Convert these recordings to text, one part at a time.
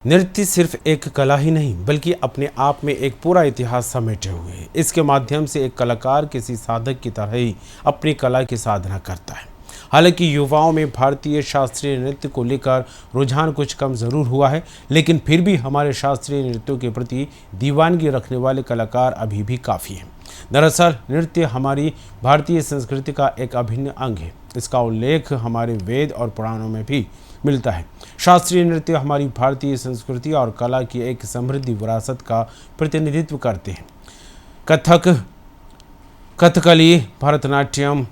नृत्य सिर्फ एक कला ही नहीं बल्कि अपने आप में एक पूरा इतिहास समेटे हुए है। इसके माध्यम से एक कलाकार किसी साधक की तरह ही अपनी कला की साधना करता है। हालांकि युवाओं में भारतीय शास्त्रीय नृत्य को लेकर रुझान कुछ कम जरूर हुआ है, लेकिन फिर भी हमारे शास्त्रीय नृत्यों के प्रति दीवानगी रखने वाले कलाकार अभी भी काफ़ी हैं। दरअसल नृत्य हमारी भारतीय संस्कृति का एक अभिन्न अंग है। इसका उल्लेख हमारे वेद और पुराणों में भी मिलता है। शास्त्रीय नृत्य हमारी भारतीय संस्कृति और कला की एक समृद्ध विरासत का प्रतिनिधित्व करते हैं। कथक, कथकली, भरतनाट्यम,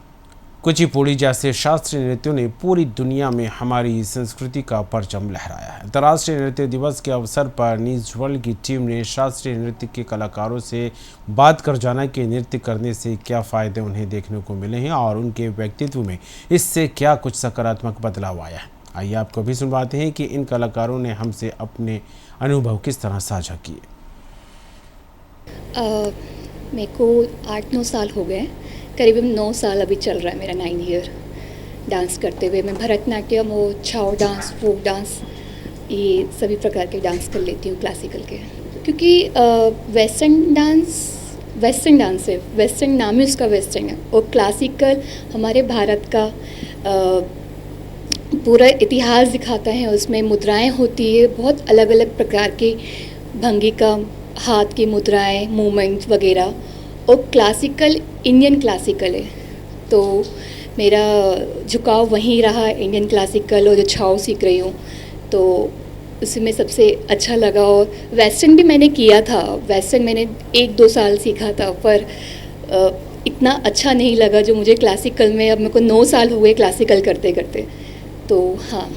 कुचिपुड़ी जैसे शास्त्रीय नृत्यों ने पूरी दुनिया में हमारी संस्कृति का परचम लहराया है। अंतर्राष्ट्रीय नृत्य दिवस के अवसर पर न्यूज़ वर्ल्ड की टीम ने शास्त्रीय नृत्य के कलाकारों से बात कर जाना कि नृत्य करने से क्या फ़ायदे उन्हें देखने को मिले हैं और उनके व्यक्तित्व में इससे क्या कुछ सकारात्मक बदलाव आया है। आइए आपको भी सुनवाते हैं कि इन कलाकारों ने हमसे अपने अनुभव किस तरह साझा किए। मेरे को 8-9 साल हो गए, करीबन 9 साल अभी चल रहा है मेरा 9 ईयर डांस करते हुए। मैं भरतनाट्यम और छाओ डांस, फोक डांस, ये सभी प्रकार के डांस कर लेती हूँ क्लासिकल के। क्योंकि वेस्टर्न डांस है, वेस्टर्न नाम ही उसका वेस्टर्न है, और क्लासिकल हमारे भारत का पूरा इतिहास दिखाता है। उसमें मुद्राएं होती है, बहुत अलग अलग प्रकार की भंगी का, हाथ की मुद्राएं, मूवमेंट्स वगैरह, और क्लासिकल इंडियन क्लासिकल है। तो मेरा झुकाव वहीं रहा, इंडियन क्लासिकल, और जो छाओ सीख रही हूँ तो उसमें सबसे अच्छा लगा। और वेस्टर्न भी मैंने किया था, वेस्टर्न मैंने 1-2 साल सीखा था, पर इतना अच्छा नहीं लगा जो मुझे क्लासिकल में। अब मेरे को 9 साल हुए क्लासिकल करते करते, तो हाँ,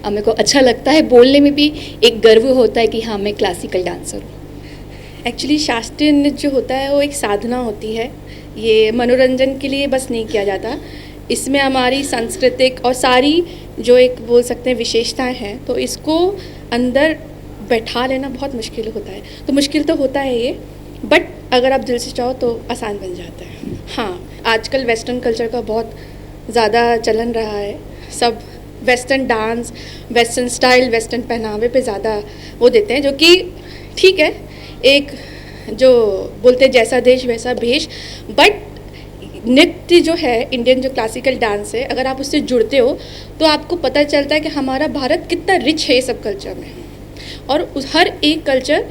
अब मेरे को अच्छा लगता है। बोलने में भी एक गर्व होता है कि हाँ, मैं क्लासिकल डांसर हूँ। एक्चुअली शास्त्रीय नृत्य जो होता है वो एक साधना होती है, ये मनोरंजन के लिए बस नहीं किया जाता। इसमें हमारी सांस्कृतिक और सारी जो एक बोल सकते हैं विशेषताएं हैं, तो इसको अंदर बैठा लेना बहुत मुश्किल होता है। तो मुश्किल तो होता है ये, बट अगर आप दिल से चाहो तो आसान बन जाता है। हाँ, आजकल वेस्टर्न कल्चर का बहुत ज़्यादा चलन रहा है। सब western dance, western style, western पहनावे पे ज़्यादा वो देते हैं, जो कि ठीक है, एक जो बोलते हैं जैसा देश वैसा भेष। बट नृत्य जो है, इंडियन जो क्लासिकल डांस है, अगर आप उससे जुड़ते हो तो आपको पता चलता है कि हमारा भारत कितना रिच है सब कल्चर में, और हर एक कल्चर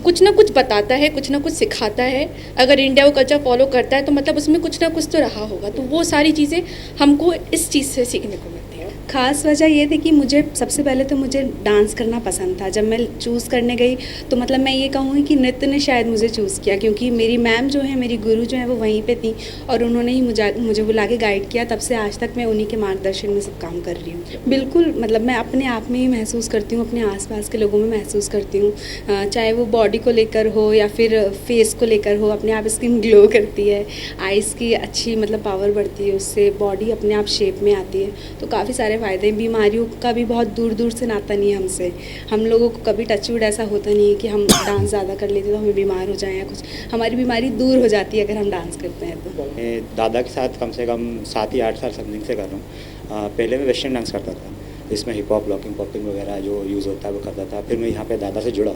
कुछ ना कुछ बताता है, कुछ ना कुछ सिखाता है। अगर इंडिया वो कल्चर फॉलो करता है तो मतलब उसमें कुछ ना कुछ तो रहा होगा। तो वो सारी चीज़ें हमको इस चीज़ से सीखने को मिलती है। ख़ास वजह ये थी कि मुझे सबसे पहले तो मुझे डांस करना पसंद था। जब मैं चूज़ करने गई तो मतलब मैं ये कहूँगी कि नृत्य ने शायद मुझे चूज़ किया, क्योंकि मेरी मैम जो है, मेरी गुरु जो है, वो वहीं पे थी और उन्होंने ही मुझे बुला के गाइड किया। तब से आज तक मैं उन्हीं के मार्गदर्शन में सब काम कर रही हूँ। बिल्कुल, मतलब मैं अपने आप में ही महसूस करती हूँ, अपने आसपास के लोगों में महसूस करती हूँ, चाहे वो बॉडी को लेकर हो या फिर फेस को लेकर हो। अपने आप स्किन ग्लो करती है, आइज़ की अच्छी मतलब पावर बढ़ती है, उससे बॉडी अपने आप शेप में आती है। तो काफ़ी सारे फ़ायदे। बीमारियों का भी बहुत दूर दूर से नाता नहीं है हमसे। हम लोगों को कभी टचवुड ऐसा होता नहीं है कि हम डांस ज़्यादा कर लेते तो हमें बीमार हो जाए या कुछ। हमारी बीमारी दूर हो जाती है अगर हम डांस करते हैं तो। मैं दादा के साथ कम से कम 7 या 8 साल समथिंग से कर रहा हूँ। पहले मैं वेस्टर्न डांस करता था, इसमें हिप हॉप, लॉकिंग, पॉपिंग वगैरह जो यूज़ होता है वो करता था। फिर मैं यहाँ पे दादा से जुड़ा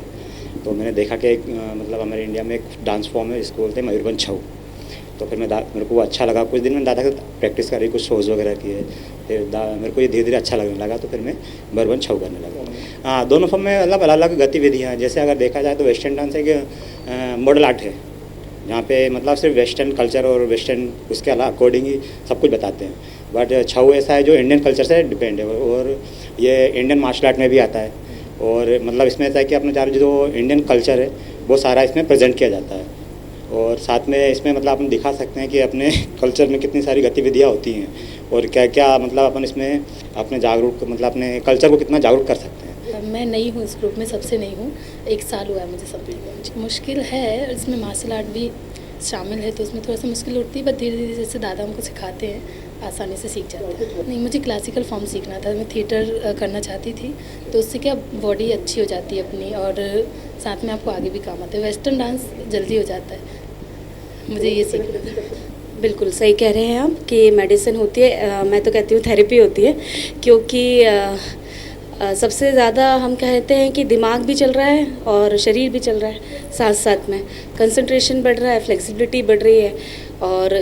तो मैंने देखा कि मतलब हमारे इंडिया में एक डांस फॉर्म है, इसको बोलते हैं मयूरभंज छऊ। तो फिर मेरे को अच्छा लगा। कुछ दिन मैंने दादा के प्रैक्टिस करी, कुछ शोज़ वगैरह किए। फिर मेरे को ये धीरे धीरे अच्छा लगने लगा, तो फिर मैं मयूरभंज छऊ करने लगा। हाँ, दोनों फॉर्म में मतलब अलग अलग गतिविधियाँ हैं। जैसे अगर देखा जाए तो वेस्टर्न डांस एक मॉडल आर्ट है, जहाँ पे मतलब सिर्फ वेस्टर्न कल्चर और वेस्टर्न उसके अकॉर्डिंग ही सब कुछ बताते हैं। बट छऊ ऐसा है जो इंडियन कल्चर से डिपेंड है, और ये इंडियन मार्शल आर्ट में भी आता है। और मतलब इसमें ऐसा है कि अपने चार जो इंडियन कल्चर है वो सारा इसमें प्रेजेंट किया जाता है। और साथ में इसमें मतलब अपन दिखा सकते हैं कि अपने कल्चर में कितनी सारी गतिविधियाँ होती हैं, और क्या क्या मतलब अपन इसमें अपने जागरूक मतलब अपने कल्चर को कितना जागरूक कर सकते हैं। मैं नई हूँ इस ग्रुप में, सबसे नई हूँ, 1 साल हुआ है मुझे समथिंग। मुश्किल है, इसमें मार्शल आर्ट भी शामिल है तो उसमें थोड़ा सा मुश्किल होती है, बट धीरे धीरे जैसे दादा हमको सिखाते हैं आसानी से सीख जाते हैं। नहीं, मुझे क्लासिकल फॉर्म सीखना था, मैं थिएटर करना चाहती थी, तो उससे क्या बॉडी अच्छी हो जाती है अपनी, और साथ में आपको आगे भी काम आता है। वेस्टर्न डांस जल्दी हो जाता है, मुझे ये सीखना था। बिल्कुल सही कह रहे हैं आप कि मेडिसिन होती है, मैं तो कहती हूँ थेरेपी होती है, क्योंकि सबसे ज़्यादा हम कहते हैं कि दिमाग भी चल रहा है और शरीर भी चल रहा है साथ साथ में। कंसंट्रेशन बढ़ रहा है, फ्लेक्सिबिलिटी बढ़ रही है, और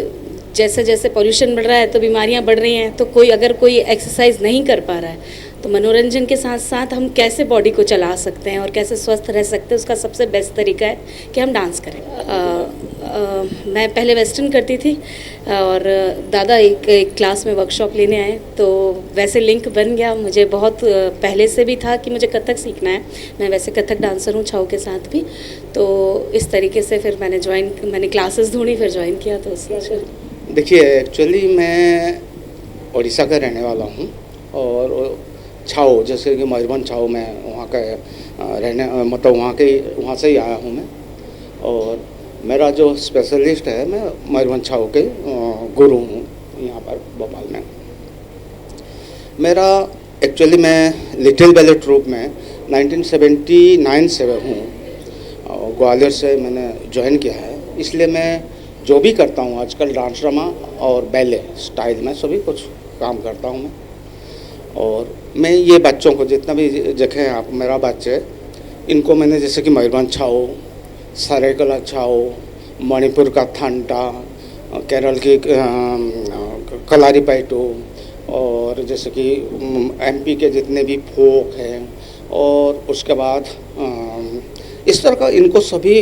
जैसे जैसे पॉल्यूशन बढ़ रहा है तो बीमारियां बढ़ रही हैं। तो अगर कोई एक्सरसाइज नहीं कर पा रहा है तो मनोरंजन के साथ साथ हम कैसे बॉडी को चला सकते हैं और कैसे स्वस्थ रह सकते हैं, उसका सबसे बेस्ट तरीका है कि हम डांस करें। मैं पहले वेस्टर्न करती थी और दादा एक क्लास में वर्कशॉप लेने आए, तो वैसे लिंक बन गया। मुझे बहुत पहले से भी था कि मुझे कथक सीखना है। मैं वैसे कथक डांसर हूँ छाऊ के साथ भी, तो इस तरीके से फिर मैंने क्लासेस ढूंढी, फिर ज्वाइन किया। तो देखिए, एक्चुअली मैं उड़ीसा का रहने वाला हूँ और छाऊ, जैसे कि मयूरभंज छाऊ, मैं वहाँ का मतलब वहाँ से ही आया हूँ मैं। और मेरा जो स्पेशलिस्ट है, मैं मयूरभंज छाऊ के गुरु हूँ यहाँ पर भोपाल में। मेरा एक्चुअली मैं लिटिल बैले ट्रूप में 1979 से हूँ, ग्वालियर से मैंने ज्वाइन किया है। इसलिए मैं जो भी करता हूँ आजकल डांस ड्रामा और बैले स्टाइल में सभी कुछ काम करता हूँ मैं। और मैं ये बच्चों को जितना भी जगह आप मेरा बच्चे, इनको मैंने जैसे कि मयूरभंज छाऊ, सरायकला छाऊ, मणिपुर का थांटा, केरल की कलारी पैटू, और जैसे कि एमपी के जितने भी फोक हैं, और उसके बाद इस तरह का इनको सभी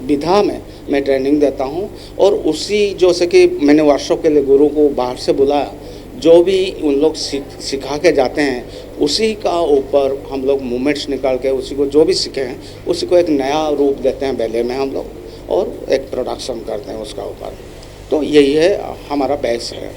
विधा में मैं ट्रेनिंग देता हूं। और उसी जैसे कि मैंने वर्कशॉप के लिए गुरु को बाहर से बुलाया, जो भी उन लोग सिखा के जाते हैं उसी का ऊपर हम लोग मूवमेंट्स निकाल के उसी को जो भी सीखे हैं उसी को एक नया रूप देते हैं बैले में हम लोग, और एक प्रोडक्शन करते हैं उसका ऊपर। तो यही है हमारा बेस है।